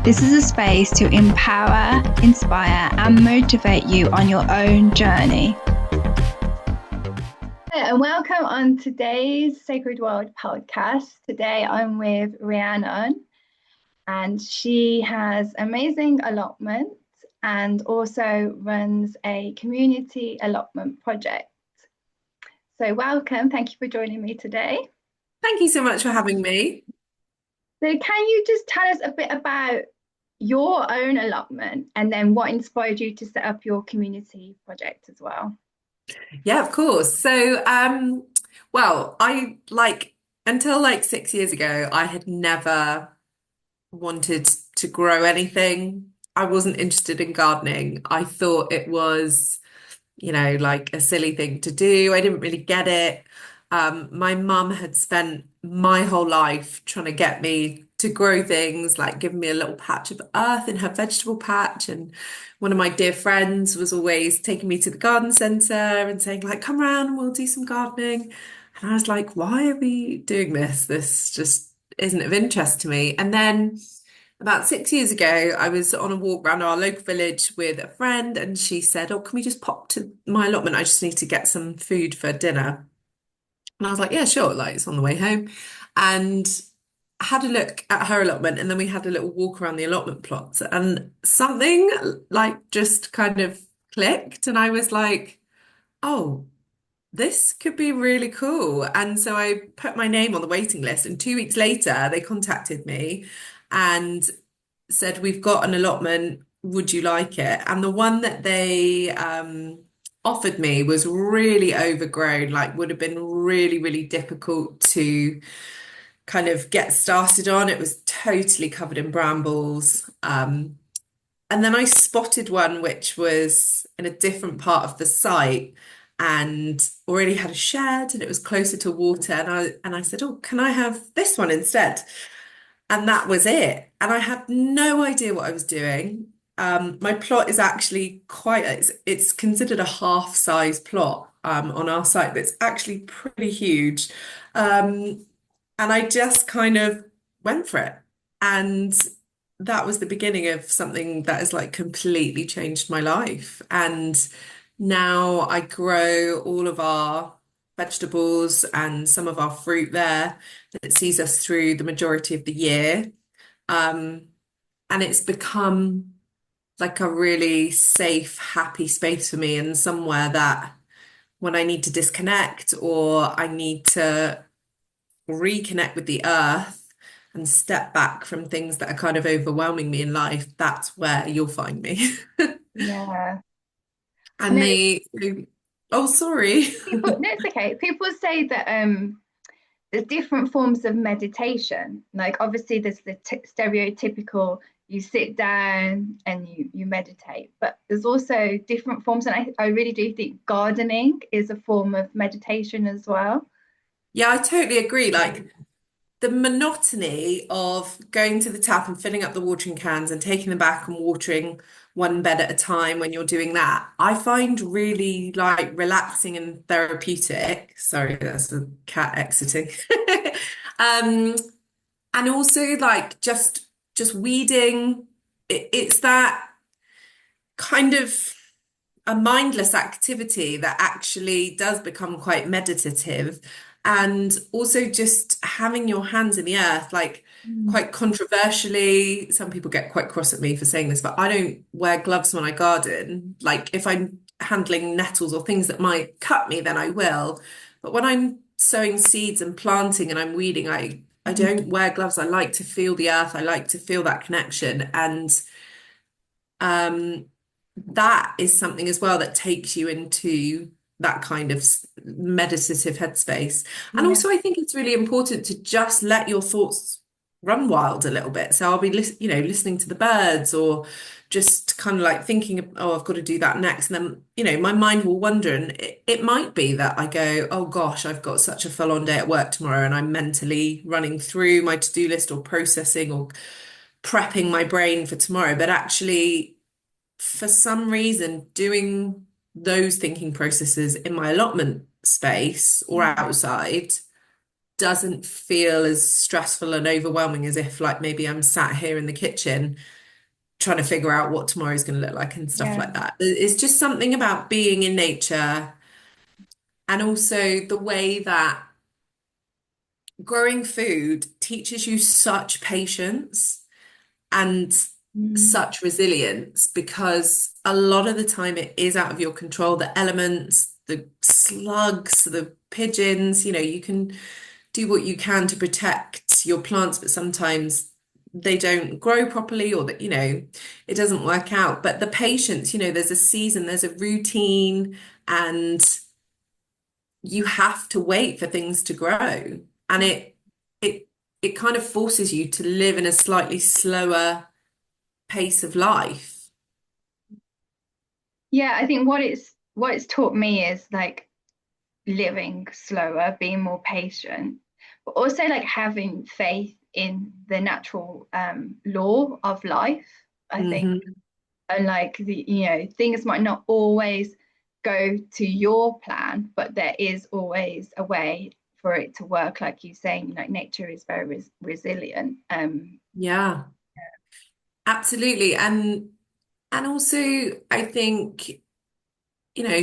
This is a space to empower, inspire, and motivate you on your own journey. And welcome on today's Sacred World podcast. Today I'm with Rhiannon, and she has amazing allotments and also runs a community allotment project. So welcome. Thank you for joining me today. Thank you so much for having me. So can you just tell us a bit about your own allotment and then what inspired you to set up your community project as well? Yeah, of course. Well, I like until like 6 years ago, I had never wanted to grow anything. I wasn't interested in gardening. I thought it was, like a silly thing to do. I didn't really get it. My mum had spent my whole life trying to get me to grow things, like giving me a little patch of earth in her vegetable patch. And one of my dear friends was always taking me to the garden centre and saying, like, come around and we'll do some gardening. And I was like, why are we doing this? This just isn't of interest to me. And then about 6 years ago, I was on a walk around our local village with a friend, and she said, oh, can we just pop to my allotment? I just need to get some food for dinner. And I was like, yeah, sure. Like, it's on the way home. And I had a look at her allotment, and then we had a little walk around the allotment plots, and something like just kind of clicked. And I was like, oh, this could be really cool. And so I put my name on the waiting list, and 2 weeks later, they contacted me and said, we've got an allotment. Would you like it? And the one that they offered me was really overgrown, like would have been really, really difficult to kind of get started on. It was totally covered in brambles. And then I spotted one which was in a different part of the site and already had a shed and it was closer to water. And I said, oh, can I have this one instead? And that was it. And I had no idea what I was doing. My plot is actually it's considered a half-size plot on our site, but it's actually pretty huge. Um, and I just kind of went for it. And that was the beginning of something that has like completely changed my life. And now I grow all of our vegetables and some of our fruit there that sees us through the majority of the year. Um, and it's become like a really safe, happy space for me and somewhere that when I need to disconnect or I need to reconnect with the earth and step back from things that are kind of overwhelming me in life, that's where you'll find me. Yeah. And No, oh, sorry. no, it's okay. People say that there's different forms of meditation. Like obviously there's the stereotypical you sit down and you meditate, but there's also different forms. And I really do think gardening is a form of meditation as well. Yeah, I totally agree. Like the monotony of going to the tap and filling up the watering cans and taking them back and watering one bed at a time when you're doing that, I find really like relaxing and therapeutic. Sorry, that's a cat exiting. Um, and also like just weeding. It's that kind of a mindless activity that actually does become quite meditative. And also just having your hands in the earth, like Mm. quite controversially, some people get quite cross at me for saying this, but I don't wear gloves when I garden. Like if I'm handling nettles or things that might cut me, then I will. But when I'm sowing seeds and planting and I'm weeding, I don't wear gloves. I like to feel the earth. I like to feel that connection. And um, that is something as well that takes you into that kind of meditative headspace. And Yeah. also, I think it's really important to just let your thoughts run wild a little bit. So I'll be, listening to the birds or just kind of like thinking, oh, I've got to do that next. And then, my mind will wander. And it might be that I go, oh gosh, I've got such a full-on day at work tomorrow, and I'm mentally running through my to-do list or processing or prepping my brain for tomorrow. But actually, for some reason, doing those thinking processes in my allotment space or Yeah. outside doesn't feel as stressful and overwhelming as if like maybe I'm sat here in the kitchen trying to figure out what tomorrow's going to look like and stuff Yeah. like that. It's just something about being in nature and also the way that growing food teaches you such patience and Mm. such resilience because a lot of the time it is out of your control. The elements, the slugs, the pigeons, you can do what you can to protect your plants, but sometimes they don't grow properly or that, it doesn't work out. But the patience, there's a season, there's a routine, and you have to wait for things to grow. And it it kind of forces you to live in a slightly slower pace of life. Yeah, I think what it's taught me is like living slower, being more patient, but also like having faith in the natural law of life. I think, Hmm. and like things might not always go to your plan, but there is always a way for it to work. Like you saying, like nature is very resilient. Yeah, absolutely. And also I think,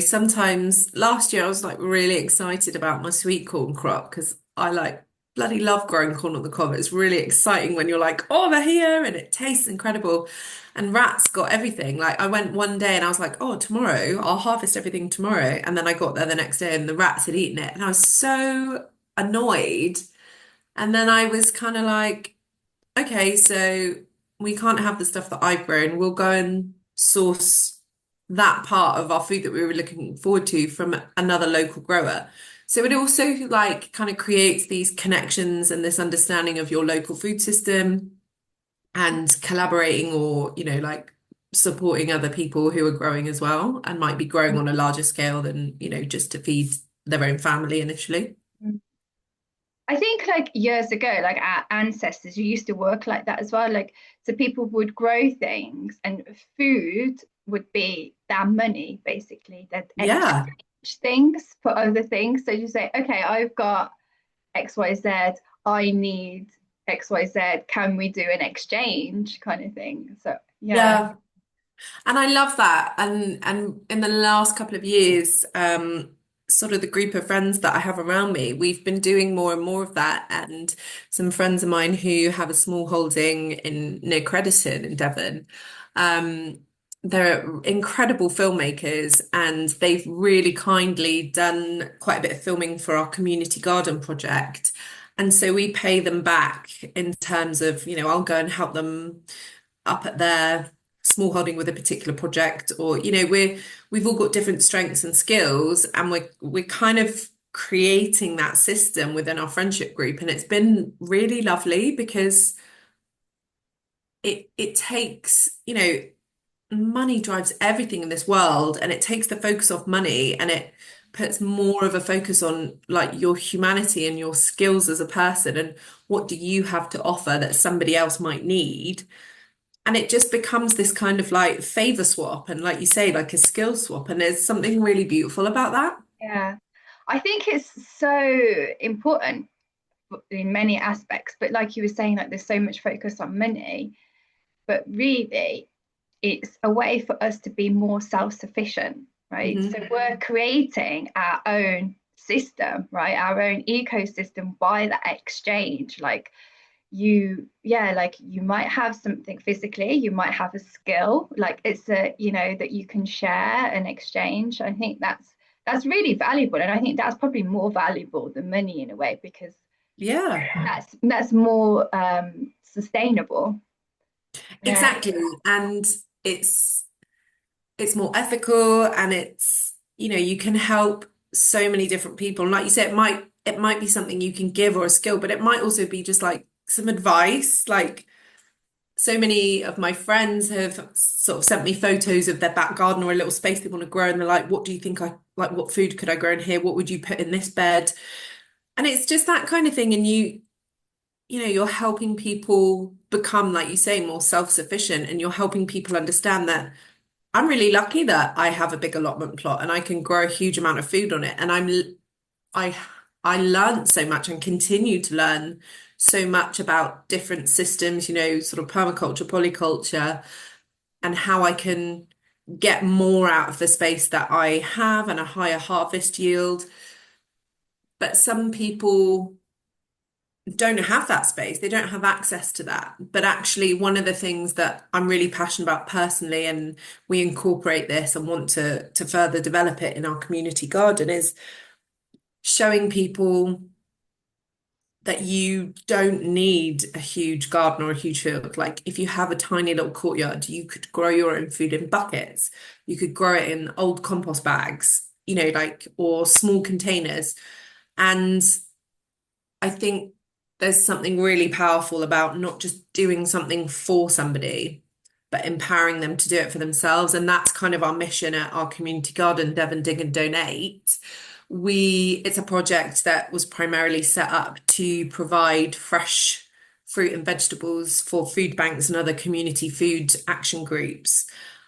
sometimes last year I was like really excited about my sweet corn crop because I like bloody love growing corn on the cob. It's really exciting when you're like, oh, they're here and it tastes incredible. And rats got everything. Like I went one day and I was like, oh, tomorrow I'll harvest everything tomorrow. And then I got there the next day and the rats had eaten it. And I was so annoyed. And then I was kind of like, okay, so we can't have the stuff that I've grown. We'll go and source that part of our food that we were looking forward to from another local grower. So it also like kind of creates these connections and this understanding of your local food system and collaborating or, like supporting other people who are growing as well and might be growing on a larger scale than, just to feed their own family initially. I think like years ago, like our ancestors used to work like that as well. Like, so people would grow things and food would be their money, basically. They'd Yeah. exchange things for other things. So you say, okay, I've got XYZ, I need XYZ, can we do an exchange kind of thing? So yeah. Yeah. And I love that. And in the last couple of years, sort of the group of friends that I have around me, we've been doing more and more of that. And some friends of mine who have a small holding in near Crediton in Devon, um, they're incredible filmmakers and they've really kindly done quite a bit of filming for our community garden project. And so we pay them back in terms of, I'll go and help them up at their small holding with a particular project or we've all got different strengths and skills and we're kind of creating that system within our friendship group and it's been really lovely because it takes money drives everything in this world and it takes the focus off money and it puts more of a focus on like your humanity and your skills as a person and what do you have to offer that somebody else might need. And it just becomes this kind of like favor swap and like you say, like a skill swap. And there's something really beautiful about that. Yeah. I think it's so important in many aspects, but like you were saying, like there's so much focus on money, but really it's a way for us to be more self-sufficient, right? So Hmm. we're creating our own system, right? Our own ecosystem by that exchange. Like like you might have something physically, you might have a skill, like it's that you can share and exchange. I think that's really valuable. And I think that's probably more valuable than money in a way, because Yeah, that's more sustainable. Yeah. exactly. And it's it's more ethical and it's, you can help so many different people. And like you said, it might be something you can give or a skill, but it might also be just like some advice. Like so many of my friends have sort of sent me photos of their back garden or a little space they want to grow, and they're like, "What do you think I like? What food could I grow in here? What would you put in this bed?" And it's just that kind of thing. And you're helping people become, like you say, more self-sufficient, and you're helping people understand that I'm really lucky that I have a big allotment plot and I can grow a huge amount of food on it, and I I learned so much and continue to learn so much about different systems, sort of permaculture, polyculture, and how I can get more out of the space that I have and a higher harvest yield. But some people don't have that space. They don't have access to that. But actually, one of the things that I'm really passionate about personally, and we incorporate this and want to further develop it in our community garden, is showing people that you don't need a huge garden or a huge field. Like if you have a tiny little courtyard, you could grow your own food in buckets. You could grow it in old compost bags, like, or small containers. And I think there's something really powerful about not just doing something for somebody, but empowering them to do it for themselves. And that's kind of our mission at our community garden, Devon Dig and Donate. It's a project that was primarily set up to provide fresh fruit and vegetables for food banks and other community food action groups.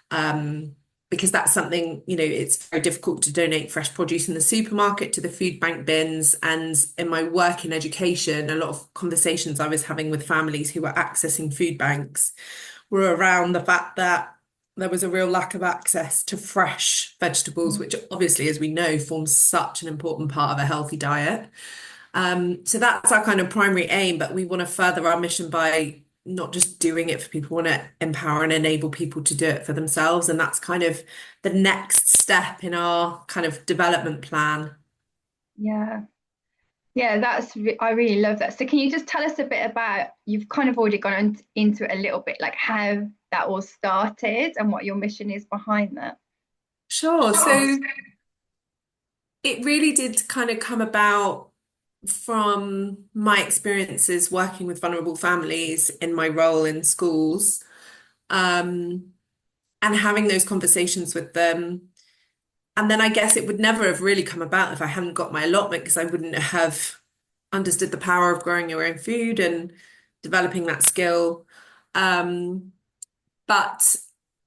Because that's something, it's very difficult to donate fresh produce in the supermarket to the food bank bins. And in my work in education, a lot of conversations I was having with families who were accessing food banks were around the fact that there was a real lack of access to fresh vegetables, which obviously, as we know, forms such an important part of a healthy diet. So that's our kind of primary aim, but we want to further our mission by not just doing it for people, we want to empower and enable people to do it for themselves. And that's kind of the next step in our kind of development plan. Yeah. Yeah, I really love that. So can you just tell us a bit about, you've kind of already gone into it a little bit, like how that all started and what your mission is behind that? Sure. So it really did kind of come about from my experiences working with vulnerable families in my role in schools, and having those conversations with them. And then I guess it would never have really come about if I hadn't got my allotment, because I wouldn't have understood the power of growing your own food and developing that skill. But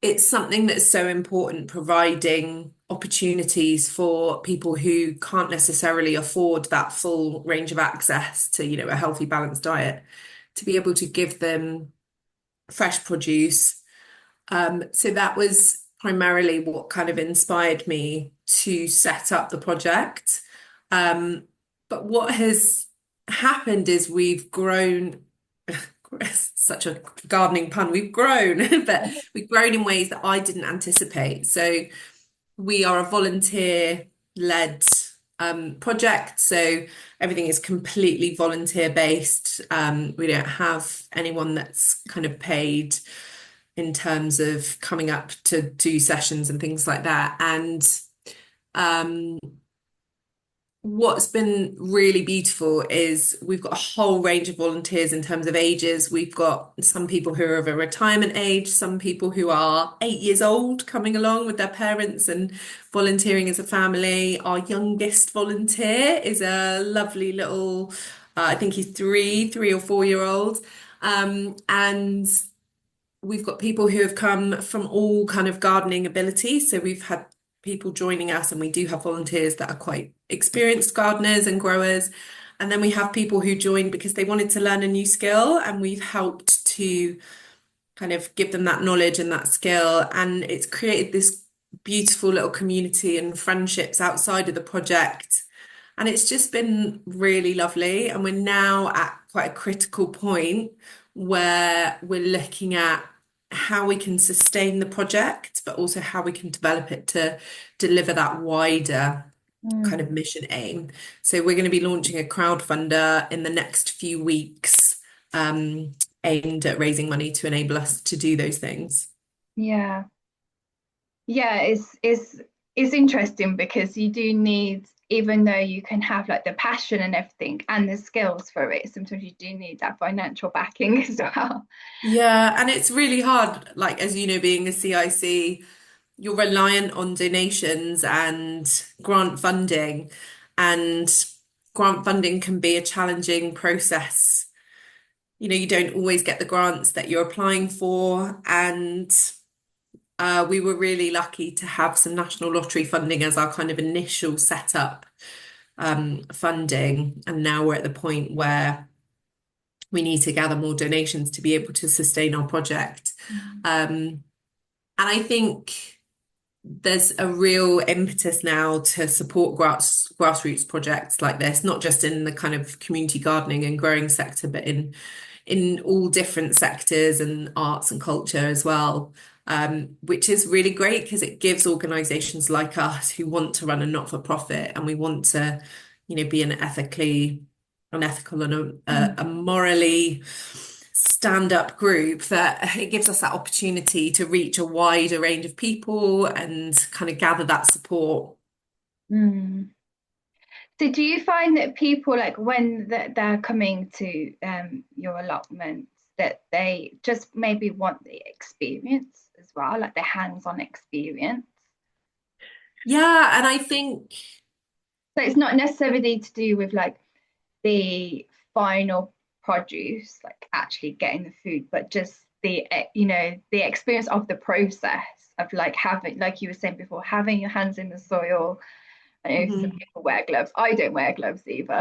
it's something that's so important, providing opportunities for people who can't necessarily afford that full range of access to, a healthy, balanced diet, to be able to give them fresh produce. So that was primarily what kind of inspired me to set up the project. But what has happened is we've grown, such a gardening pun, we've grown, but we've grown in ways that I didn't anticipate. So we are a volunteer-led project, so everything is completely volunteer-based. We don't have anyone that's kind of paid in terms of coming up to do sessions and things like that. And um, what's been really beautiful is we've got a whole range of volunteers in terms of ages. We've got some people who are of a retirement age, some people who are 8 years old coming along with their parents and volunteering as a family. Our youngest volunteer is a lovely little, I think he's 3 or 4 year old. And we've got people who have come from all kind of gardening abilities. So we've had people joining us, and we do have volunteers that are quite experienced gardeners and growers. And then we have people who joined because they wanted to learn a new skill, and we've helped to kind of give them that knowledge and that skill. And it's created this beautiful little community and friendships outside of the project. And it's just been really lovely. And we're now at quite a critical point where we're looking at how we can sustain the project, but also how we can develop it to deliver that wider kind of mission aim. So we're going to be launching a crowdfunder in the next few weeks, aimed at raising money to enable us to do those things. Yeah. Yeah, it's interesting because you do need, even though you can have like the passion and everything and the skills for it, sometimes you do need that financial backing as well. Yeah, and it's really hard, like as you know, being a CIC, you're reliant on donations and grant funding, and grant funding can be a challenging process. You don't always get the grants that you're applying for, and we were really lucky to have some national lottery funding as our kind of initial setup. funding, and now we're at the point where we need to gather more donations to be able to sustain our project. Mm. And I think there's a real impetus now to support grassroots projects like this, not just in the kind of community gardening and growing sector, but in all different sectors and arts and culture as well. Which is really great because it gives organisations like us who want to run a not-for-profit and we want to, be an ethical and a Mm. morally stand-up group, that it gives us that opportunity to reach a wider range of people and kind of gather that support. Mm. So do you find that people like when they're coming to your allotments that they just maybe want the experience as well, like the hands-on experience? Yeah, and I think, So it's not necessarily to do with like the final produce, like actually getting the food, but just the the experience of the process of like having, like you were saying before, having your hands in the soil. I know some Mhm. people wear gloves. I don't wear gloves either,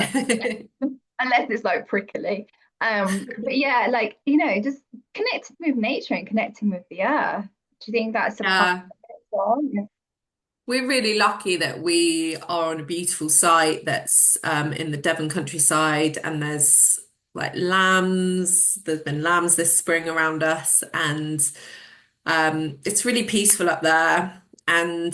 unless it's like prickly. But yeah, like just connecting with nature and connecting with the earth. Do you think that's a part Yeah. of it as well? Yeah. We're really lucky that we are on a beautiful site that's in the Devon countryside, and there's like lambs. There's been lambs this spring around us, and it's really peaceful up there. And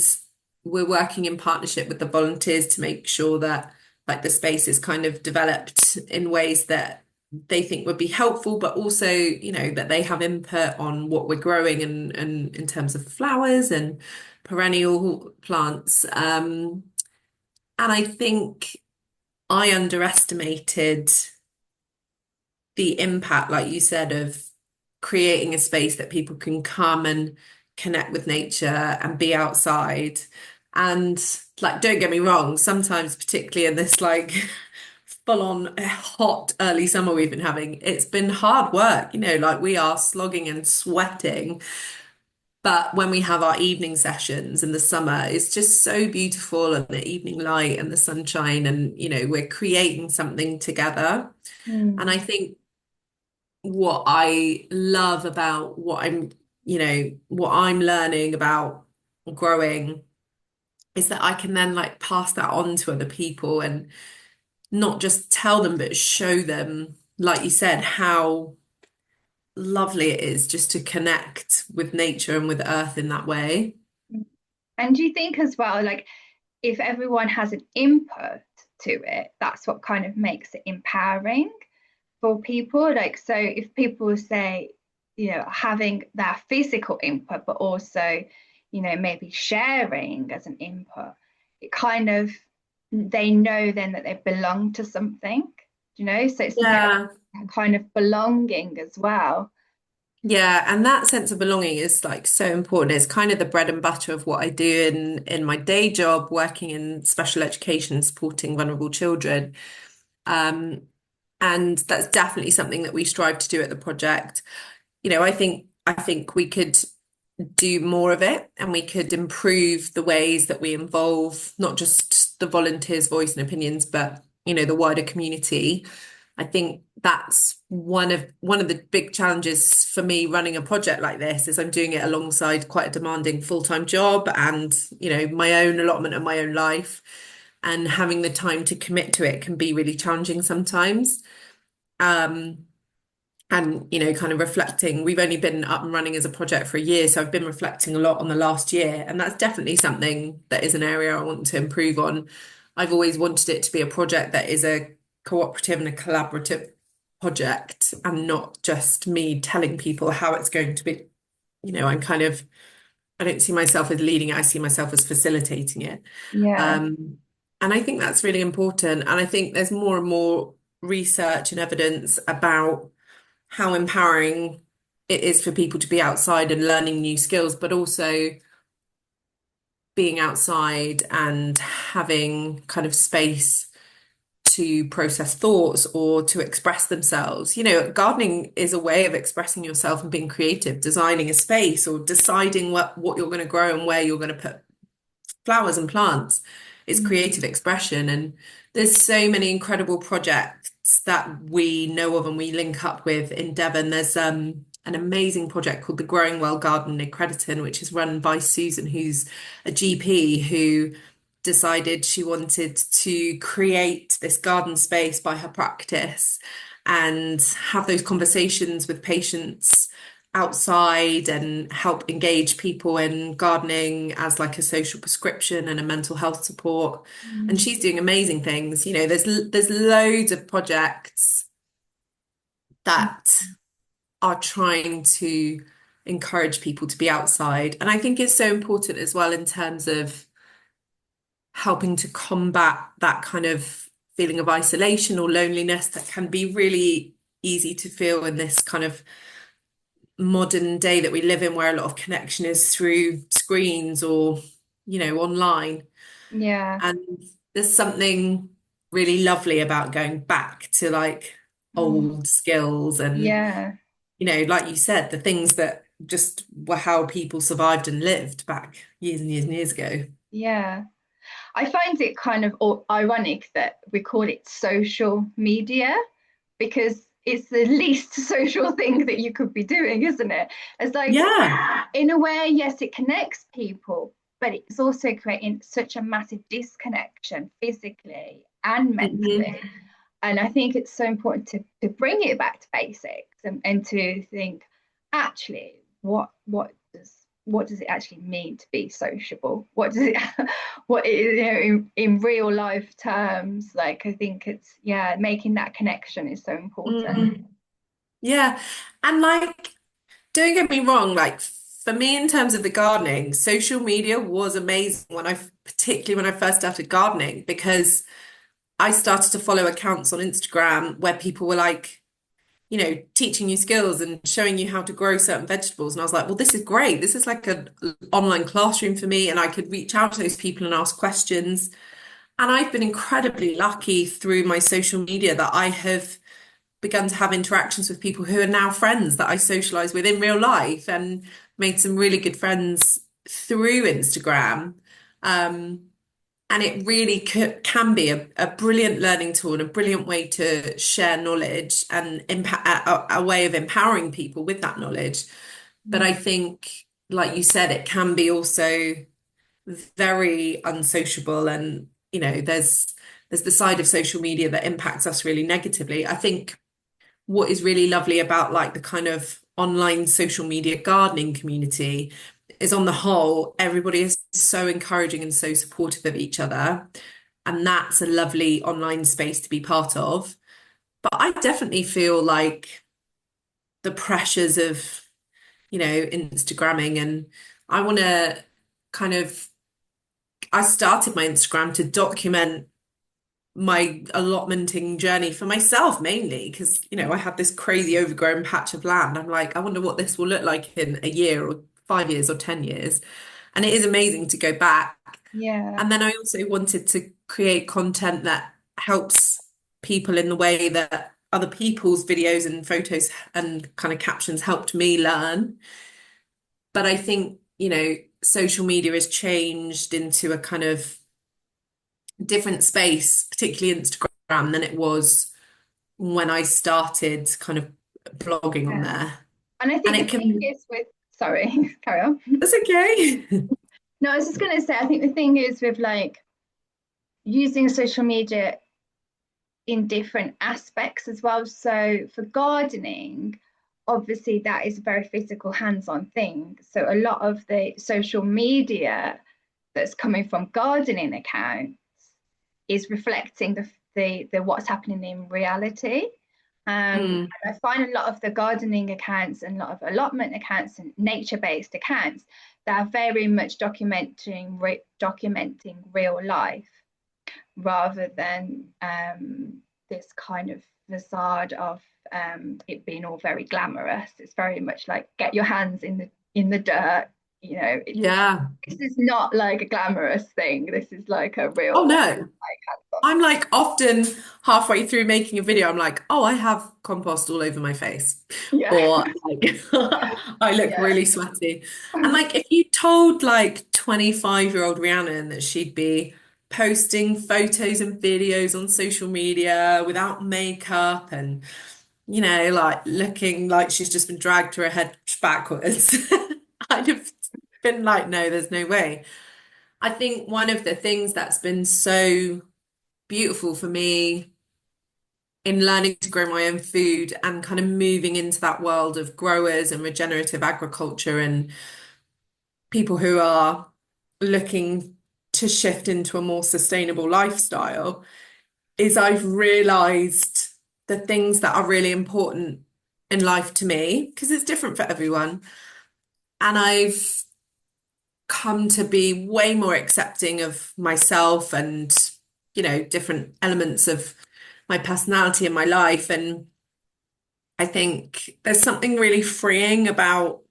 we're working in partnership with the volunteers to make sure that like the space is kind of developed in ways that they think would be helpful, but also, that they have input on what we're growing and in terms of flowers and perennial plants. And I think I underestimated the impact, like you said, of creating a space that people can come and connect with nature and be outside. And like, don't get me wrong, sometimes, particularly in this like full on hot early summer we've been having, it's been hard work, like we are slogging and sweating. But when we have our evening sessions in the summer, it's just so beautiful, and the evening light and the sunshine, and we're creating something together. And I Mm. think what I love about what I'm learning about growing is that I can then like pass that on to other people and not just tell them, but show them, like you said, how lovely it is just to connect with nature and with earth in that way. And do you think as well, like if everyone has an input to it, that's what kind of makes it empowering for people? Like, so if people say, having that physical input, but also, maybe sharing as an input, it kind of, they know then that they belong to something, so it's a bit Yeah. of kind of belonging as well. Yeah, and that sense of belonging is like so important. It's kind of the bread and butter of what I do in my day job, working in special education, supporting vulnerable children. Um, and that's definitely something that we strive to do at the project. I think we could do more of it, and we could improve the ways that we involve not just the volunteers' voice and opinions, but the wider community. I think that's one of the big challenges for me running a project like this is I'm doing it alongside quite a demanding full-time job and my own allotment of my own life, and having the time to commit to it can be really challenging sometimes. Um, and kind of reflecting, we've only been up and running as a project for a year, so I've been reflecting a lot on the last year, and that's definitely something that is an area I want to improve on. I've always wanted it to be a project that is a cooperative and a collaborative project, and not just me telling people how it's going to be. I don't see myself as leading it, I see myself as facilitating it. Yeah. um, and I think that's really important, and I think there's more and more research and evidence about how empowering it is for people to be outside and learning new skills, but also being outside and having kind of space to process thoughts or to express themselves. Gardening is a way of expressing yourself and being creative, designing a space or deciding what you're going to grow and where you're going to put flowers and plants. it's Mm. creative expression. And there's so many incredible projects that we know of and we link up with in Devon. There's an amazing project called the Growing Well Garden in Crediton, which is run by Susan, who's a GP who decided she wanted to create this garden space by her practice and have those conversations with patients outside and help engage people in gardening as like a social prescription and a mental health support. And Mm. she's doing amazing things. You know, there's loads of projects that are trying to encourage people to be outside. And I think it's so important as well in terms of helping to combat that kind of feeling of isolation or loneliness that can be really easy to feel in this kind of modern day that we live in, where a lot of connection is through screens or, online. Yeah. And there's something really lovely about going back to like Mm. old skills and, Yeah. like you said, the things that just were how people survived and lived back years and years and years ago. Yeah. I find it kind of ironic that we call it social media because it's the least social thing that you could be doing, isn't it? It's like, Yeah. in a way, yes, it connects people, but it's also creating such a massive disconnection physically and Hmm. mentally. And I think it's so important to bring it back to basics and to think, actually, what does it actually mean to be sociable? What does it what in real life terms? Like I think it's yeah, making that connection is so important. Mm. Yeah. And like, don't get me wrong, like for me in terms of the gardening, social media was amazing particularly when I first started gardening, because I started to follow accounts on Instagram where people were like, teaching you skills and showing you how to grow certain vegetables. And I was like, well, this is great. This is like an online classroom for me. And I could reach out to those people and ask questions. And I've been incredibly lucky through my social media that I have begun to have interactions with people who are now friends that I socialize with in real life, and made some really good friends through Instagram. Um, and it really can be a brilliant learning tool and a brilliant way to share knowledge and impact a way of empowering people with that knowledge. But I think, like you said, it can be also very unsociable, and there's the side of social media that impacts us really negatively. I think what is really lovely about like the kind of online social media gardening community is, on the whole, everybody is so encouraging and so supportive of each other. And that's a lovely online space to be part of. But I definitely feel like the pressures of, Instagramming, and I want to kind of, I started my Instagram to document my allotmenting journey for myself mainly, because I had this crazy overgrown patch of land. I'm like, I wonder what this will look like in a year or 5 years or 10 years. And it is amazing to go back. Yeah. And then I also wanted to create content that helps people in the way that other people's videos and photos and kind of captions helped me learn. But I think, social media has changed into a kind of different space, particularly Instagram, than it was when I started kind of blogging on Yeah. there. And I And think the it thing can, is with sorry, carry on. that's okay. No, I was just gonna say I think the thing is with like using social media in different aspects as well. So for gardening, obviously that is a very physical, hands-on thing. So a lot of the social media that's coming from gardening accounts is reflecting the what's happening in reality. And Mm, I find a lot of the gardening accounts and a lot of allotment accounts and nature-based accounts that are very much documenting real life rather than this kind of facade of it being all very glamorous. It's very much like get your hands in the dirt. You know, yeah. this is not like a glamorous thing. This is like a Oh real life no. hands-on. I'm like often halfway through making a video, I'm like, oh, I have compost all over my face. Yeah, Or like I look yeah, really sweaty. And like if you told like 25-year-old Rhiannon that she'd be posting photos and videos on social media without makeup and, like looking like she's just been dragged to her head backwards. I'd have been like, no, there's no way. I think one of the things that's been so beautiful for me in learning to grow my own food and kind of moving into that world of growers and regenerative agriculture and people who are looking to shift into a more sustainable lifestyle is I've realized the things that are really important in life to me because it's different for everyone. And I've come to be way more accepting of myself and, different elements of my personality in my life. And I think there's something really freeing about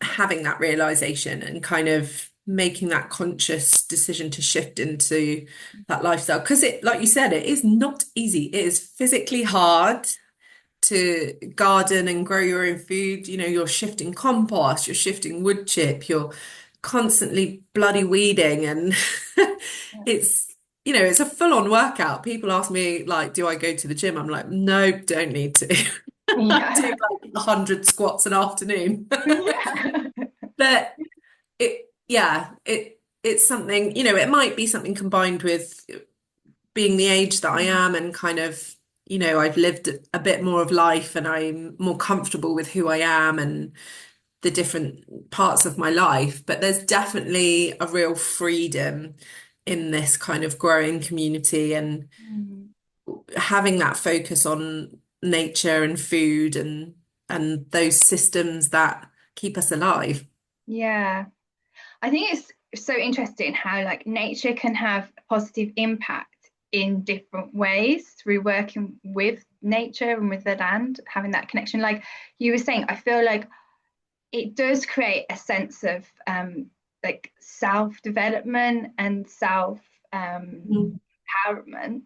having that realization and kind of making that conscious decision to shift into that lifestyle. Because like you said, it is not easy. It is physically hard to garden and grow your own food. You're shifting compost, you're shifting wood chip, you're constantly bloody weeding, and it's a full-on workout. People ask me, like, do I go to the gym? I'm like, no, don't need to. I do Yeah. like 100 squats an afternoon. Yeah. But it's something, it might be something combined with being the age that I am and kind of, I've lived a bit more of life and I'm more comfortable with who I am and the different parts of my life. But there's definitely a real freedom in this kind of growing community and Mm. having that focus on nature and food and those systems that keep us alive. Yeah. I think it's so interesting how like nature can have a positive impact in different ways through working with nature and with the land, having that connection. Like you were saying, I feel like it does create a sense of like self-development and self Mm. empowerment.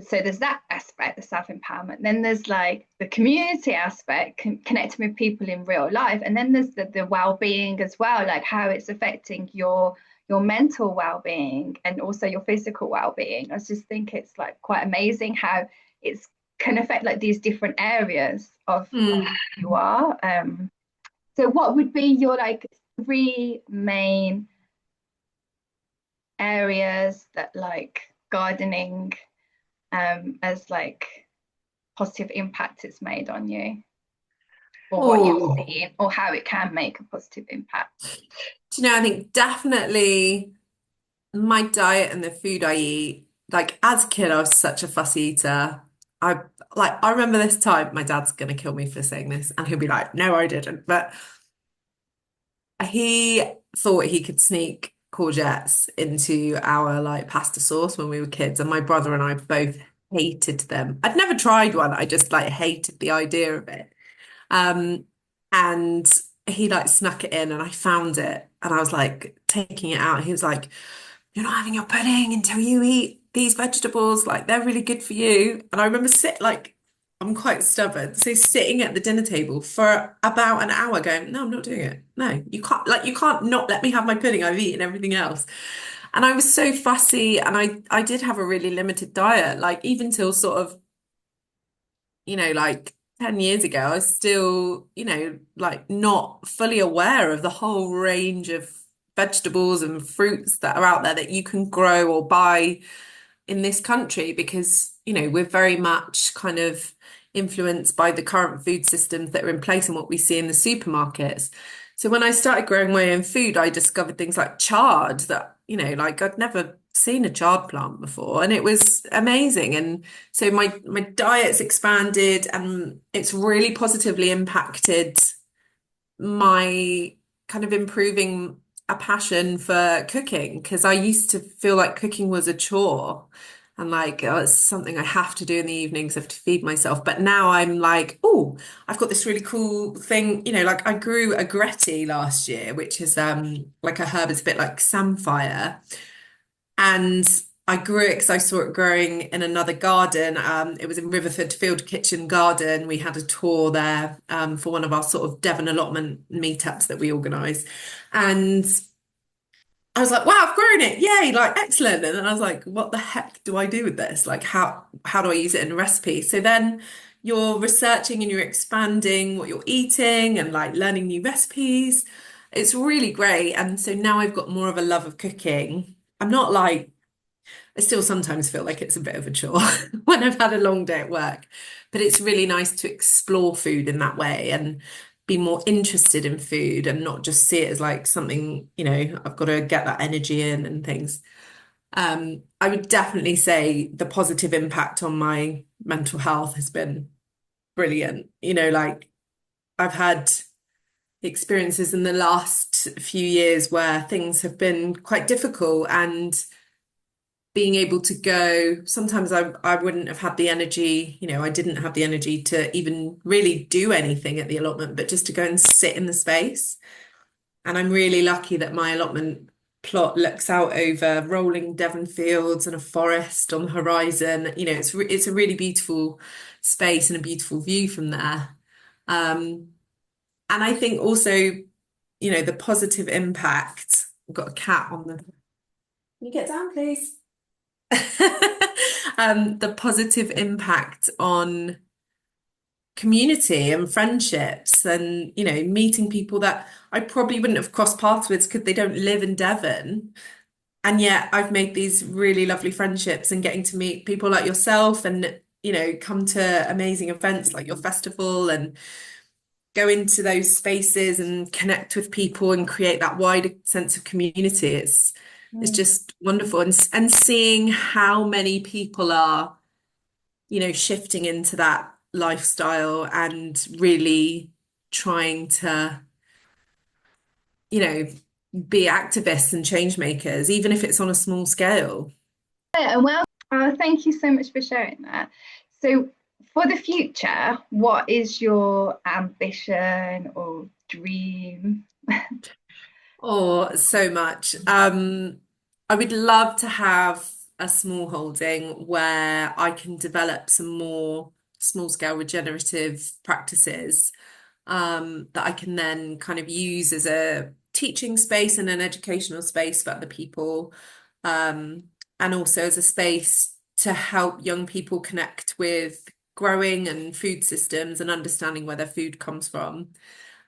So there's that aspect, the self-empowerment. Then there's like the community aspect, connecting with people in real life, and then there's the well-being as well, like how it's affecting your mental well-being and also your physical well-being. I just think it's like quite amazing how it's can affect like these different areas of Mm. who you are. So what would be your like three main areas that like gardening as like positive impact it's made on you, or what you've Oh, seen, or how it can make a positive impact? I think definitely my diet and the food I eat. Like as a kid, I was such a fussy eater. I I remember this time, my dad's gonna kill me for saying this, and he'll be like, no, I didn't. But he thought he could sneak courgettes into our like pasta sauce when we were kids, and my brother and I both hated them. I'd never tried one, I just like hated the idea of it. Um, and he like snuck it in and I found it and I was like taking it out. He was like, you're not having your pudding until you eat these vegetables. Like they're really good for you. And I remember I'm quite stubborn. So sitting at the dinner table for about an hour going, no, I'm not doing it. No, you can't not let me have my pudding. I've eaten everything else. And I was so fussy and I did have a really limited diet, like even till sort of like 10 years ago, I was still, like not fully aware of the whole range of vegetables and fruits that are out there that you can grow or buy in this country because, we're very much kind of influenced by the current food systems that are in place and what we see in the supermarkets. So when I started growing my own food, I discovered things like chard that, like I'd never seen a chard plant before, and it was amazing. And so my diet's expanded and it's really positively impacted my kind of improving a passion for cooking because I used to feel like cooking was a chore and like oh, it's something I have to do in the evenings. I have to feed myself. But now I'm like, oh, I've got this really cool thing. Like I grew agretti last year, which is like a herb. It's a bit like samphire. And I grew it because I saw it growing in another garden. It was in Riverford Field Kitchen Garden. We had a tour there for one of our sort of Devon allotment meetups that we organise. And I was like, wow, I've grown it. Yay, like excellent. And then I was like, what the heck do I do with this? Like how do I use it in a recipe? So then you're researching and you're expanding what you're eating and like learning new recipes. It's really great. And so now I've got more of a love of cooking. I'm not like I still sometimes feel like it's a bit of a chore when I've had a long day at work, but it's really nice to explore food in that way and be more interested in food and not just see it as like something, I've got to get that energy in and things. I would definitely say the positive impact on my mental health has been brilliant. Like I've had experiences in the last few years where things have been quite difficult and being able to go, sometimes I wouldn't have had the energy, I didn't have the energy to even really do anything at the allotment, but just to go and sit in the space. And I'm really lucky that my allotment plot looks out over rolling Devon fields and a forest on the horizon. It's a really beautiful space and a beautiful view from there. Um, and I think also, the positive impact. I've got a cat on the. Can you get down, please? The positive impact on community and friendships and, meeting people that I probably wouldn't have crossed paths with because they don't live in Devon. And yet I've made these really lovely friendships and getting to meet people like yourself and, come to amazing events like your festival and go into those spaces and connect with people and create that wider sense of community. It's Mm. just wonderful and seeing how many people are, shifting into that lifestyle and really trying to, you know, be activists and change makers, even if it's on a small scale. Yeah, well, thank you so much for sharing that. So, for the future, what is your ambition or dream? Oh, so much. I would love to have a small holding where I can develop some more small scale regenerative practices that I can then kind of use as a teaching space and an educational space for other people, and also as a space to help young people connect with growing and food systems and understanding where their food comes from.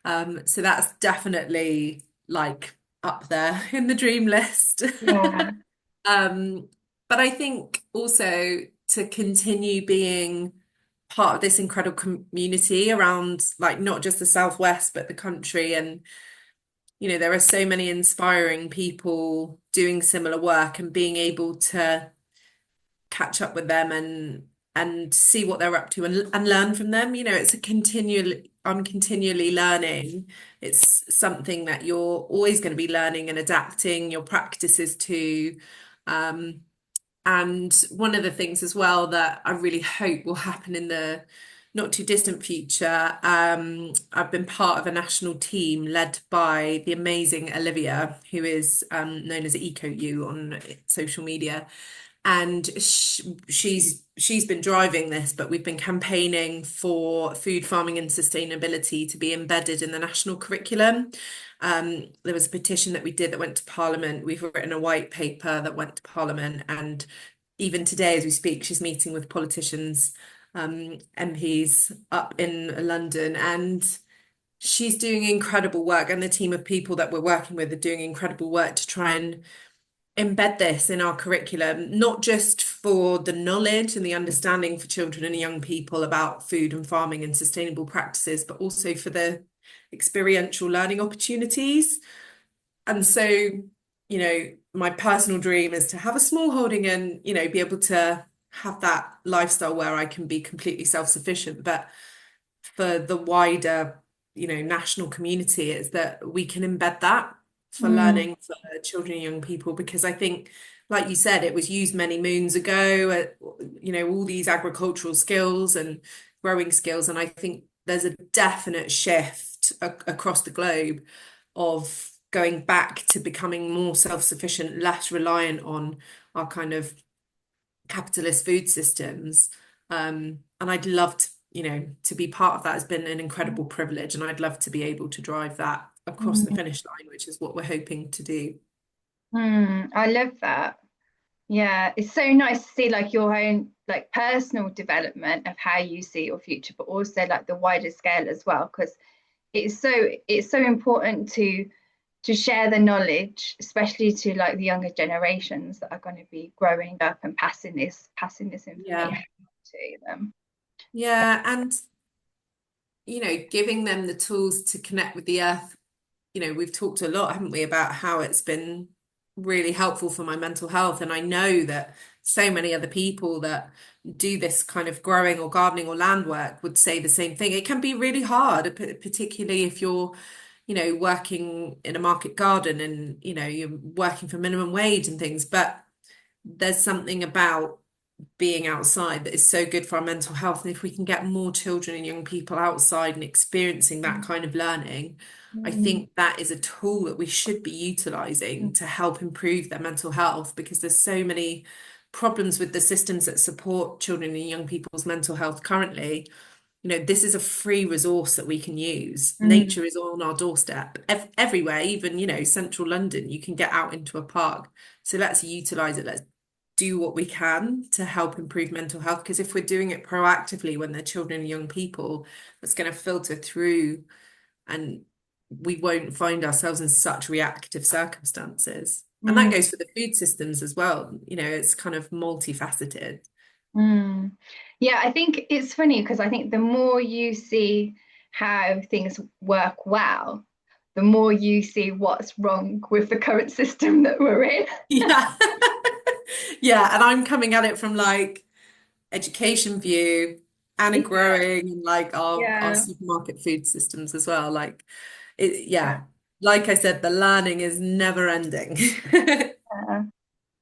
So that's definitely like up there in the dream list. Yeah. Um, but I think also to continue being part of this incredible community around like not just the Southwest, but the country. And, there are so many inspiring people doing similar work and being able to catch up with them and see what they're up to and learn from them. It's a I'm continually learning. It's something that you're always going to be learning and adapting your practices to. Um, and one of the things as well that I really hope will happen in the not too distant future, I've been part of a national team led by the amazing Olivia, who is known as EcoU on social media. And she's been driving this, but we've been campaigning for food farming and sustainability to be embedded in the national curriculum. There was a petition that we did that went to Parliament. We've written a white paper that went to Parliament, and even today, as we speak, she's meeting with politicians, MPs up in London, and she's doing incredible work. And the team of people that we're working with are doing incredible work to try and embed this in our curriculum, not just for the knowledge and the understanding for children and young people about food and farming and sustainable practices, but also for the experiential learning opportunities. And so, my personal dream is to have a small holding and, be able to have that lifestyle where I can be completely self-sufficient. But for the wider, national community is that we can embed that for Mm. learning for children and young people, because I think, like you said, it was used many moons ago, all these agricultural skills and growing skills. And I think there's a definite shift across the globe of going back to becoming more self-sufficient, less reliant on our kind of capitalist food systems. And I'd love to, to be part of that has been an incredible privilege. And I'd love to be able to drive that across the Mm. finish line, which is what we're hoping to do. I love that. Yeah, it's so nice to see like your own like personal development of how you see your future, but also like the wider scale as well, because it's so important to share the knowledge, especially to like the younger generations that are going to be growing up and passing this Yeah. information to them. Yeah. And, giving them the tools to connect with the earth. We've talked a lot, haven't we, about how it's been really helpful for my mental health. And I know that so many other people that do this kind of growing or gardening or land work would say the same thing. It can be really hard, particularly if you're, working in a market garden and, you're working for minimum wage and things. But there's something about being outside that is so good for our mental health. And if we can get more children and young people outside and experiencing that kind of learning, I Mm, think that is a tool that we should be utilizing to help improve their mental health because there's so many problems with the systems that support children and young people's mental health currently. This is a free resource that we can use. mm, Nature is on our doorstep everywhere, even, central London, you can get out into a park. So let's utilize it. Let's do what we can to help improve mental health. Because if we're doing it proactively when they're children and young people, that's going to filter through and we won't find ourselves in such reactive circumstances. And that mm, goes for the food systems as well. It's kind of multifaceted. mm. Yeah, I think it's funny because I think the more you see how things work well, the more you see what's wrong with the current system that we're in. Yeah. Yeah. And I'm coming at it from like education view and a growing and like our Yeah. supermarket food systems as well. Like it, yeah. Yeah. Like I said, the learning is never ending. Yeah.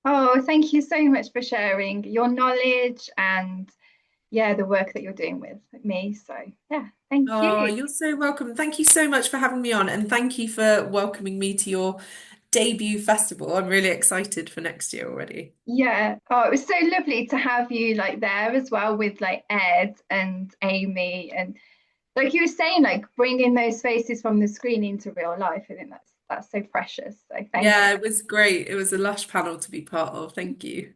Oh, thank you so much for sharing your knowledge and yeah, the work that you're doing with me. So yeah, thank Oh, you. you're so welcome. Thank you so much for having me on, and thank you for welcoming me to your debut festival. I'm really excited for next year already. Yeah. Oh, it was so lovely to have you like there as well with like Ed and Amy and like you were saying, like bringing those faces from the screen into real life. I think that's so precious. So thank you. Yeah, it was great. It was a lush panel to be part of. Thank you.